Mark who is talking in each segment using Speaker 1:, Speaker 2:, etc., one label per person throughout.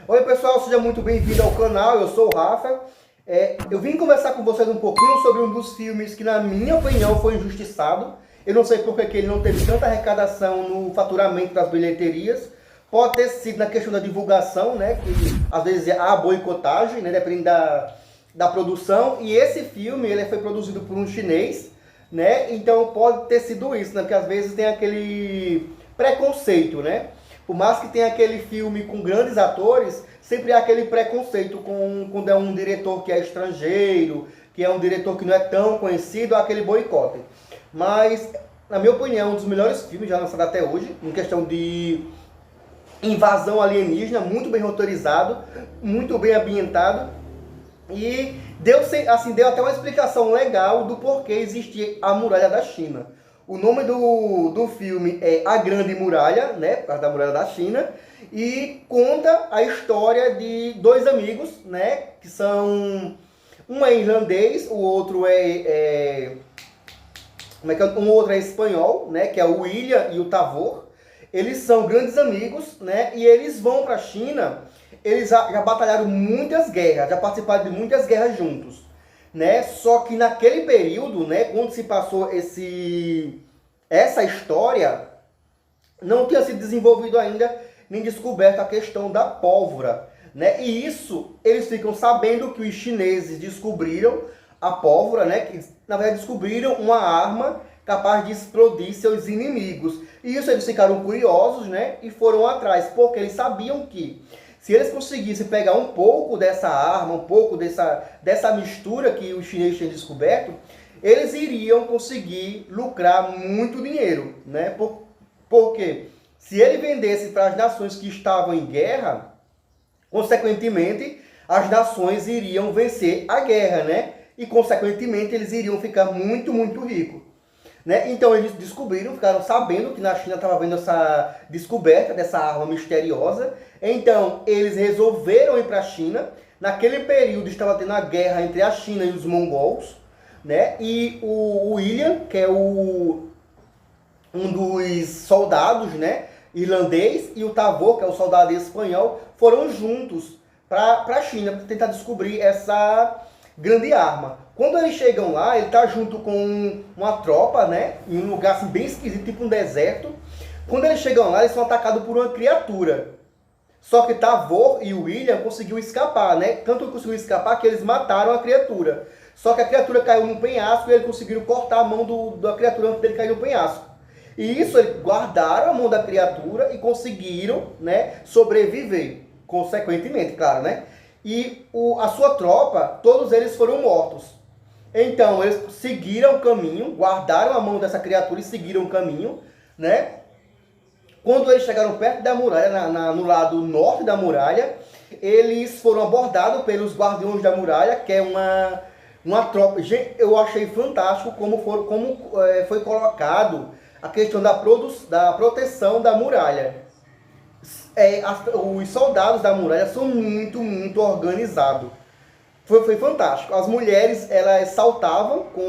Speaker 1: Oi pessoal, seja muito bem-vindo ao canal, eu sou o Rafa. Eu vim conversar com vocês um pouquinho sobre um dos filmes que, na minha opinião, foi injustiçado. Eu não sei porque que ele não teve tanta arrecadação no faturamento das bilheterias. Pode ter sido na questão da divulgação, né? Que às vezes há boicotagem, né? Dependendo da produção. E esse filme, ele foi produzido por um chinês, né? Então pode ter sido isso, né? Porque às vezes tem aquele preconceito, né? Por mais que tenha aquele filme com grandes atores, sempre há aquele preconceito quando é um diretor que é estrangeiro, que é um diretor que não é tão conhecido, há aquele boicote. Mas, na minha opinião, um dos melhores filmes já lançados até hoje, em questão de invasão alienígena, muito bem roteirizado, muito bem ambientado, e deu até uma explicação legal do porquê existia a Muralha da China. O nome do filme é A Grande Muralha, né, por causa da Muralha da China, e conta a história de dois amigos, né, que são... Um é irlandês, o outro um outro é espanhol, né, que é o William e o Tavor. Eles são grandes amigos, né, e eles vão para a China. Eles já batalharam muitas guerras, já participaram de muitas guerras juntos, né? Só que naquele período, né, quando se passou essa história, não tinha sido desenvolvido ainda nem descoberto a questão da pólvora, né? E isso eles ficam sabendo que os chineses descobriram a pólvora, né? Que na verdade descobriram uma arma capaz de explodir seus inimigos. E isso eles ficaram curiosos, né? E foram atrás, porque eles sabiam que se eles conseguissem pegar um pouco dessa arma, um pouco dessa mistura que os chineses tinham descoberto, eles iriam conseguir lucrar muito dinheiro, né? Porque se ele vendesse para as nações que estavam em guerra, consequentemente, as nações iriam vencer a guerra, né? E, consequentemente, eles iriam ficar muito, muito ricos. Né? Então eles descobriram, ficaram sabendo que na China estava havendo essa descoberta dessa arma misteriosa. Então eles resolveram ir para a China. Naquele período estava tendo a guerra entre a China e os mongols, né? E o William, que é um dos soldados, né, irlandês, e o Tavor, que é o soldado espanhol, foram juntos para a China para tentar descobrir essa grande arma. Quando eles chegam lá, ele tá junto com uma tropa, né? Em um lugar assim, bem esquisito, tipo um deserto. Quando eles chegam lá, eles são atacados por uma criatura. Só que Tavor e o William conseguiram escapar, né? Tanto conseguiram escapar que eles mataram a criatura. Só que a criatura caiu num penhasco e eles conseguiram cortar a mão da criatura antes dele cair no penhasco. E isso, eles guardaram a mão da criatura e conseguiram, né, sobreviver. Consequentemente, claro, né? E a sua tropa, todos eles foram mortos. Então, eles seguiram o caminho, guardaram a mão dessa criatura e seguiram o caminho, né? Quando eles chegaram perto da muralha, no lado norte da muralha, eles foram abordados pelos guardiões da muralha, que é uma tropa. Gente, eu achei fantástico como foi colocado a questão da proteção da muralha. Os soldados da muralha são muito, muito organizados. Foi fantástico. As mulheres, elas saltavam com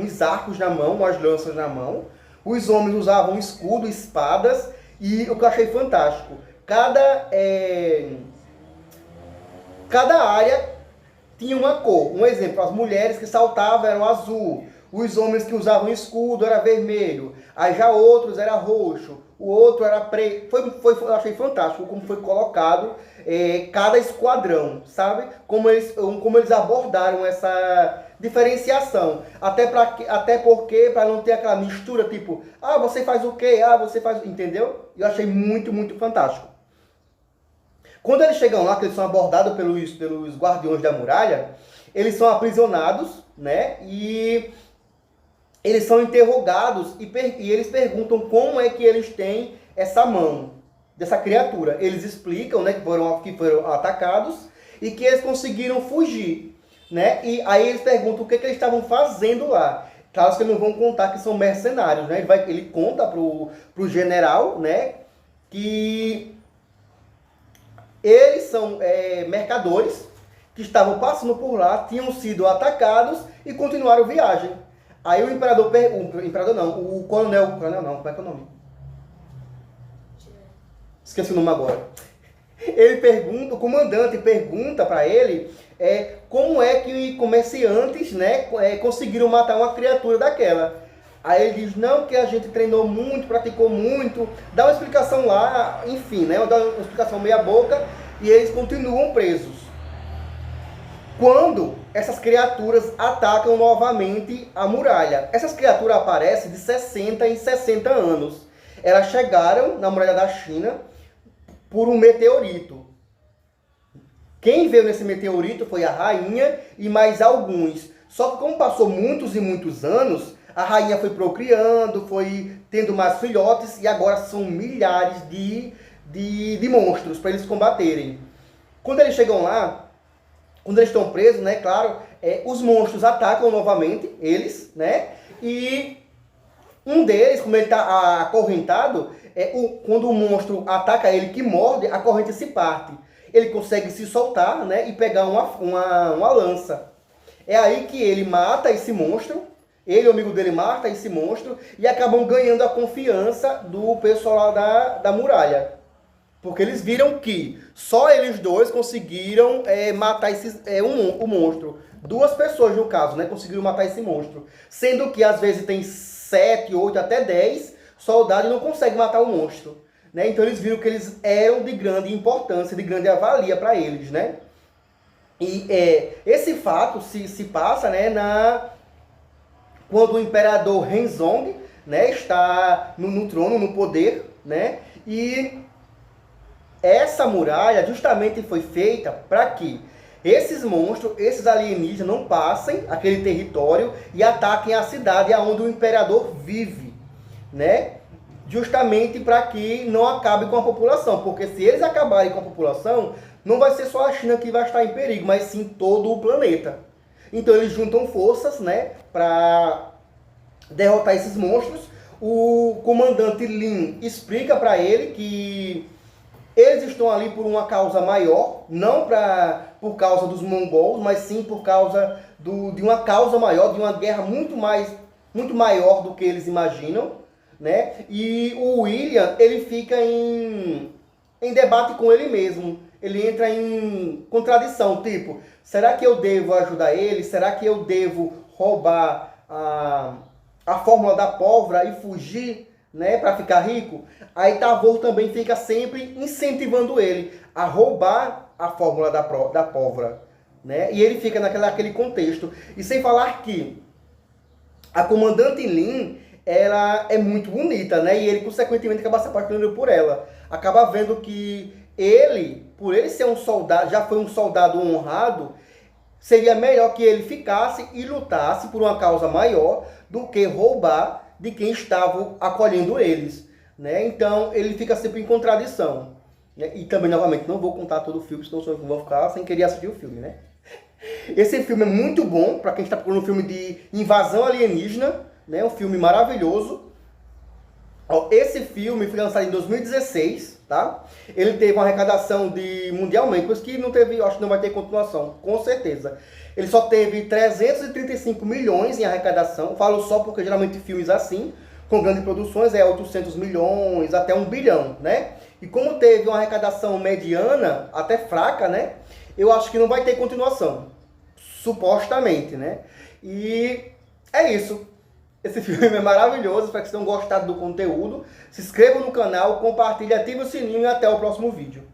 Speaker 1: uns arcos na mão, umas lanças na mão. Os homens usavam escudo, espadas. E o que eu achei fantástico, cada área tinha uma cor. Um exemplo, as mulheres que saltavam eram azul. Os homens que usavam escudo era vermelho. Aí já outros era roxo. O outro era preto. Eu achei fantástico como foi colocado cada esquadrão, sabe? Como eles abordaram essa diferenciação. Até porque, para não ter aquela mistura, tipo, você faz o quê? Você faz... Entendeu? Eu achei muito, muito fantástico. Quando eles chegam lá, que eles são abordados pelos guardiões da muralha, eles são aprisionados, né? E eles são interrogados e eles perguntam como é que eles têm essa mão dessa criatura. Eles explicam, né, que foram atacados e que eles conseguiram fugir, né? E aí eles perguntam o que eles estavam fazendo lá. Claro que eles não vão contar que são mercenários, né? Ele conta pro general, né, que eles são mercadores que estavam passando por lá, tinham sido atacados e continuaram a viagem. Aí o imperador o coronel não, como é que é o nome? Esqueci o nome agora. Ele pergunta, o comandante pergunta para ele como é que comerciantes, né, conseguiram matar uma criatura daquela. Aí ele diz, não, que a gente treinou muito, praticou muito, dá uma explicação lá, enfim, né, dá uma explicação meia boca, e eles continuam presos. Quando essas criaturas atacam novamente a muralha. Essas criaturas aparecem de 60 em 60 anos. Elas chegaram na muralha da China por um meteorito. Quem veio nesse meteorito foi a rainha e mais alguns. Só que como passou muitos e muitos anos, a rainha foi procriando, foi tendo mais filhotes e agora são milhares de monstros para eles combaterem. Quando eles chegam lá, quando eles estão presos, né, claro, os monstros atacam novamente eles, né, e um deles, como ele está acorrentado, quando o monstro ataca ele, que morde, a corrente se parte. Ele consegue se soltar, né, e pegar uma lança. É aí que ele mata esse monstro, ele e o amigo dele mata esse monstro, e acabam ganhando a confiança do pessoal lá da muralha. Porque eles viram que só eles dois conseguiram matar o monstro. Duas pessoas, no caso, né, conseguiram matar esse monstro. Sendo que às vezes tem 7, 8, até 10 soldados e não conseguem matar o monstro. Né? Então eles viram que eles eram de grande importância, de grande avalia para eles. Né? E esse fato se passa, né, quando o imperador Henzong, né, está no trono, no poder, né, e essa muralha justamente foi feita para que esses monstros, esses alienígenas não passem aquele território e ataquem a cidade onde o imperador vive, né? Justamente para que não acabe com a população, porque se eles acabarem com a população, não vai ser só a China que vai estar em perigo, mas sim todo o planeta. Então eles juntam forças, né, para derrotar esses monstros. O comandante Lin explica para ele que eles estão ali por uma causa maior, não por causa dos mongols, mas sim por causa de uma causa maior, de uma guerra muito maior do que eles imaginam, né? E o William, ele fica em debate com ele mesmo. Ele entra em contradição, tipo, será que eu devo ajudar ele? Será que eu devo roubar a fórmula da pólvora e fugir, né, para ficar rico? Aí Tavor também fica sempre incentivando ele a roubar a fórmula da pólvora, né? E ele fica naquele contexto. E sem falar que a comandante Lin, ela é muito bonita, né? E ele, consequentemente, acaba se apaixonando por ela. Acaba vendo que ele, por ele ser um soldado, já foi um soldado honrado, seria melhor que ele ficasse e lutasse por uma causa maior do que roubar de quem estava acolhendo eles, né? Então ele fica sempre em contradição, né? E também, novamente, não vou contar todo o filme, senão eu vou ficar sem querer assistir o filme, né? Esse filme é muito bom para quem está procurando um filme de invasão alienígena, né? Um filme maravilhoso. Esse filme foi lançado em 2016, tá? Ele teve uma arrecadação mundialmente, por isso que não teve, acho que não vai ter continuação, com certeza. Ele só teve 335 milhões em arrecadação. Falo só porque geralmente filmes assim, com grandes produções, 800 milhões, até 1 bilhão, né? E como teve uma arrecadação mediana, até fraca, né? Eu acho que não vai ter continuação, supostamente, né? E é isso. Esse filme é maravilhoso, espero que vocês tenham gostado do conteúdo. Se inscrevam no canal, compartilhem, ativem o sininho e até o próximo vídeo.